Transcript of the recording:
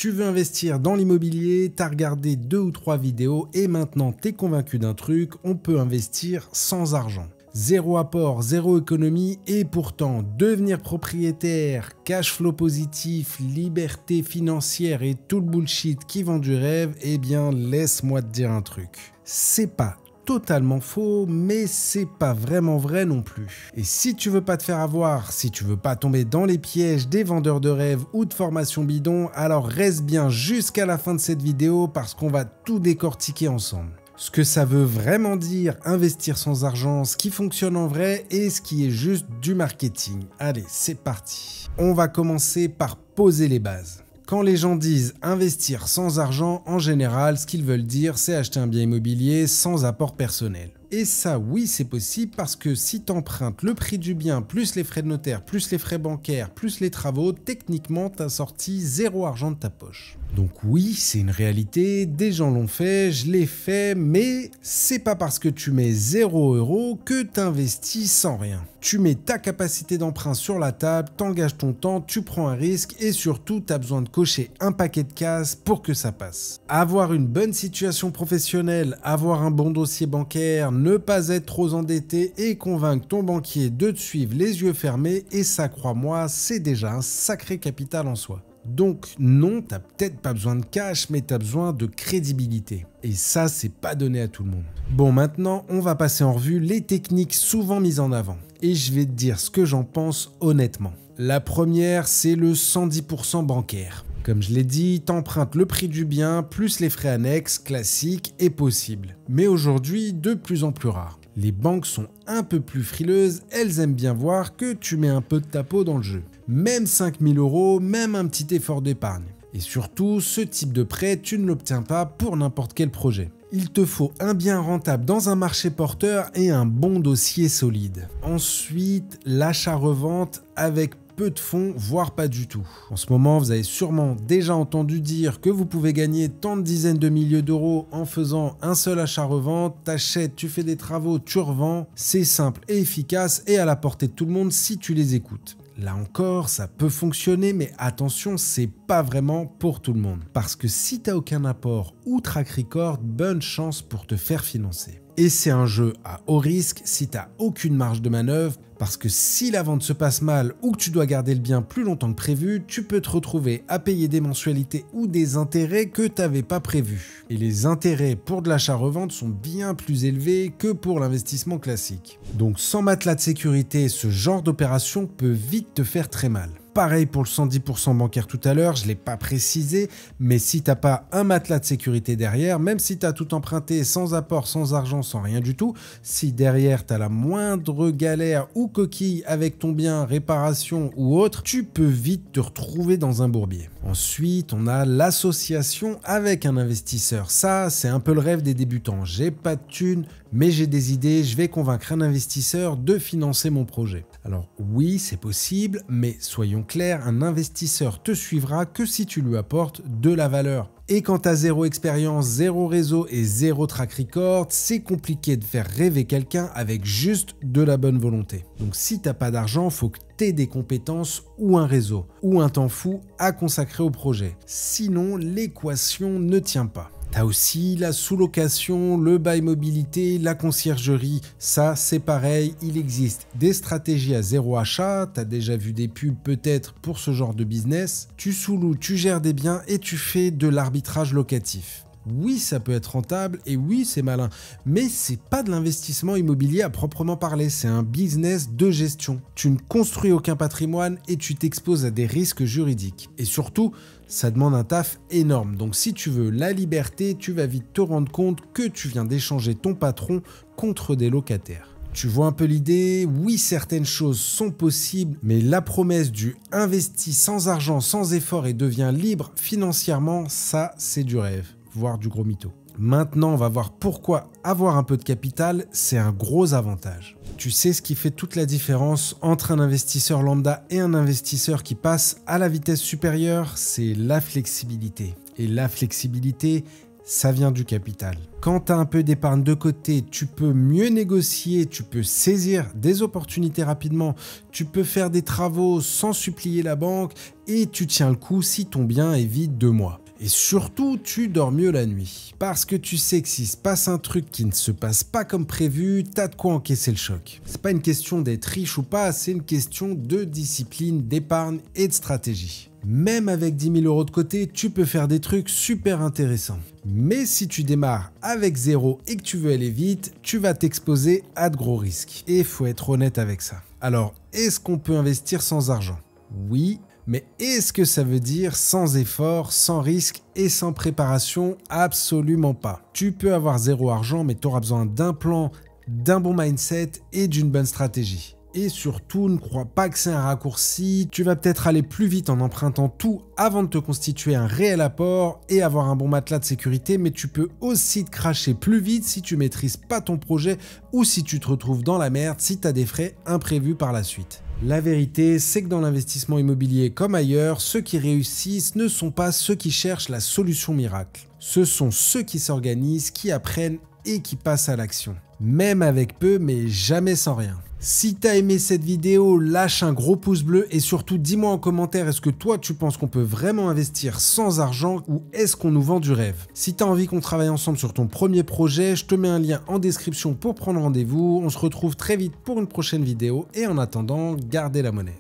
Tu veux investir dans l'immobilier, tu as regardé 2 ou 3 vidéos et maintenant tu es convaincu d'un truc, on peut investir sans argent. Zéro apport, zéro économie et pourtant devenir propriétaire, cash flow positif, liberté financière et tout le bullshit qui vend du rêve, eh bien laisse-moi te dire un truc. C'est pas totalement faux, mais c'est pas vraiment vrai non plus. Et si tu veux pas te faire avoir, si tu veux pas tomber dans les pièges des vendeurs de rêves ou de formations bidons, alors reste bien jusqu'à la fin de cette vidéo parce qu'on va tout décortiquer ensemble. Ce que ça veut vraiment dire investir sans argent, ce qui fonctionne en vrai et ce qui est juste du marketing. Allez, c'est parti. On va commencer par poser les bases. Quand les gens disent investir sans argent, en général, ce qu'ils veulent dire, c'est acheter un bien immobilier sans apport personnel. Et ça, oui, c'est possible parce que si tu empruntes le prix du bien, plus les frais de notaire, plus les frais bancaires, plus les travaux, techniquement, tu as sorti zéro argent de ta poche. Donc oui, c'est une réalité, des gens l'ont fait, je l'ai fait, mais c'est pas parce que tu mets 0 € que tu investis sans rien. Tu mets ta capacité d'emprunt sur la table, t'engages ton temps, tu prends un risque et surtout, tu as besoin de cocher un paquet de cases pour que ça passe. Avoir une bonne situation professionnelle, avoir un bon dossier bancaire, ne pas être trop endetté et convaincre ton banquier de te suivre les yeux fermés et ça, crois-moi, c'est déjà un sacré capital en soi. Donc non, t'as peut-être pas besoin de cash, mais t'as besoin de crédibilité. Et ça, c'est pas donné à tout le monde. Bon, maintenant, on va passer en revue les techniques souvent mises en avant. Et je vais te dire ce que j'en pense honnêtement. La première, c'est le 110% bancaire. Comme je l'ai dit, t'empruntes le prix du bien, plus les frais annexes, classiques et possibles. Mais aujourd'hui, de plus en plus rare. Les banques sont un peu plus frileuses, elles aiment bien voir que tu mets un peu de ta peau dans le jeu. Même 5 000 €, même un petit effort d'épargne. Et surtout, ce type de prêt, tu ne l'obtiens pas pour n'importe quel projet. Il te faut un bien rentable dans un marché porteur et un bon dossier solide. Ensuite, l'achat-revente avec peu de fonds, voire pas du tout. En ce moment, vous avez sûrement déjà entendu dire que vous pouvez gagner tant de dizaines de milliers d'euros en faisant un seul achat-revente. T'achètes, tu fais des travaux, tu revends. C'est simple et efficace et à la portée de tout le monde si tu les écoutes. Là encore, ça peut fonctionner, mais attention, c'est pas vraiment pour tout le monde. Parce que si t'as aucun apport ou track record, bonne chance pour te faire financer. Et c'est un jeu à haut risque si t'as aucune marge de manœuvre, parce que si la vente se passe mal ou que tu dois garder le bien plus longtemps que prévu, tu peux te retrouver à payer des mensualités ou des intérêts que t'avais pas prévus. Et les intérêts pour de l'achat-revente sont bien plus élevés que pour l'investissement classique. Donc sans matelas de sécurité, ce genre d'opération peut vite te faire très mal. Pareil pour le 110% bancaire tout à l'heure, je ne l'ai pas précisé, mais si tu n'as pas un matelas de sécurité derrière, même si tu as tout emprunté sans apport, sans argent, sans rien du tout, si derrière tu as la moindre galère ou coquille avec ton bien, réparation ou autre, tu peux vite te retrouver dans un bourbier. Ensuite, on a l'association avec un investisseur. Ça, c'est un peu le rêve des débutants. J'ai pas de thunes, mais j'ai des idées, je vais convaincre un investisseur de financer mon projet. Alors oui, c'est possible, mais soyons clairs, un investisseur te suivra que si tu lui apportes de la valeur. Et quand tu as zéro expérience, zéro réseau et zéro track record, c'est compliqué de faire rêver quelqu'un avec juste de la bonne volonté. Donc si tu n'as pas d'argent, il faut que tu aies des compétences ou un réseau, ou un temps fou à consacrer au projet. Sinon, l'équation ne tient pas. T'as aussi la sous-location, le bail mobilité, la conciergerie. Ça, c'est pareil, il existe des stratégies à zéro achat. T'as déjà vu des pubs peut-être pour ce genre de business. Tu sous-loues, tu gères des biens et tu fais de l'arbitrage locatif. Oui, ça peut être rentable et oui, c'est malin, mais c'est pas de l'investissement immobilier à proprement parler, c'est un business de gestion. Tu ne construis aucun patrimoine et tu t'exposes à des risques juridiques. Et surtout, ça demande un taf énorme. Donc si tu veux la liberté, tu vas vite te rendre compte que tu viens d'échanger ton patron contre des locataires. Tu vois un peu l'idée? Oui, certaines choses sont possibles, mais la promesse du « investis sans argent, sans effort et devient libre financièrement », ça, c'est du rêve, voire du gros mytho. Maintenant, on va voir pourquoi avoir un peu de capital, c'est un gros avantage. Tu sais ce qui fait toute la différence entre un investisseur lambda et un investisseur qui passe à la vitesse supérieure? C'est la flexibilité. Et la flexibilité, ça vient du capital. Quand tu as un peu d'épargne de côté, tu peux mieux négocier, tu peux saisir des opportunités rapidement, tu peux faire des travaux sans supplier la banque et tu tiens le coup si ton bien est vide 2 mois. Et surtout, tu dors mieux la nuit. Parce que tu sais que s'il se passe un truc qui ne se passe pas comme prévu, t'as de quoi encaisser le choc. C'est pas une question d'être riche ou pas, c'est une question de discipline, d'épargne et de stratégie. Même avec 10 000 € de côté, tu peux faire des trucs super intéressants. Mais si tu démarres avec 0 et que tu veux aller vite, tu vas t'exposer à de gros risques. Et il faut être honnête avec ça. Alors, est-ce qu'on peut investir sans argent? Oui. Mais est-ce que ça veut dire sans effort, sans risque et sans préparation? Absolument pas. Tu peux avoir 0 argent, mais tu auras besoin d'un plan, d'un bon mindset et d'une bonne stratégie. Et surtout, ne crois pas que c'est un raccourci. Tu vas peut-être aller plus vite en empruntant tout avant de te constituer un réel apport et avoir un bon matelas de sécurité, mais tu peux aussi te cracher plus vite si tu maîtrises pas ton projet ou si tu te retrouves dans la merde si tu as des frais imprévus par la suite. La vérité, c'est que dans l'investissement immobilier comme ailleurs, ceux qui réussissent ne sont pas ceux qui cherchent la solution miracle. Ce sont ceux qui s'organisent, qui apprennent et qui passent à l'action. Même avec peu, mais jamais sans rien. Si t'as aimé cette vidéo, lâche un gros pouce bleu et surtout dis-moi en commentaire est-ce que toi tu penses qu'on peut vraiment investir sans argent ou est-ce qu'on nous vend du rêve? Si t'as envie qu'on travaille ensemble sur ton premier projet, je te mets un lien en description pour prendre rendez-vous. On se retrouve très vite pour une prochaine vidéo et en attendant, gardez la monnaie.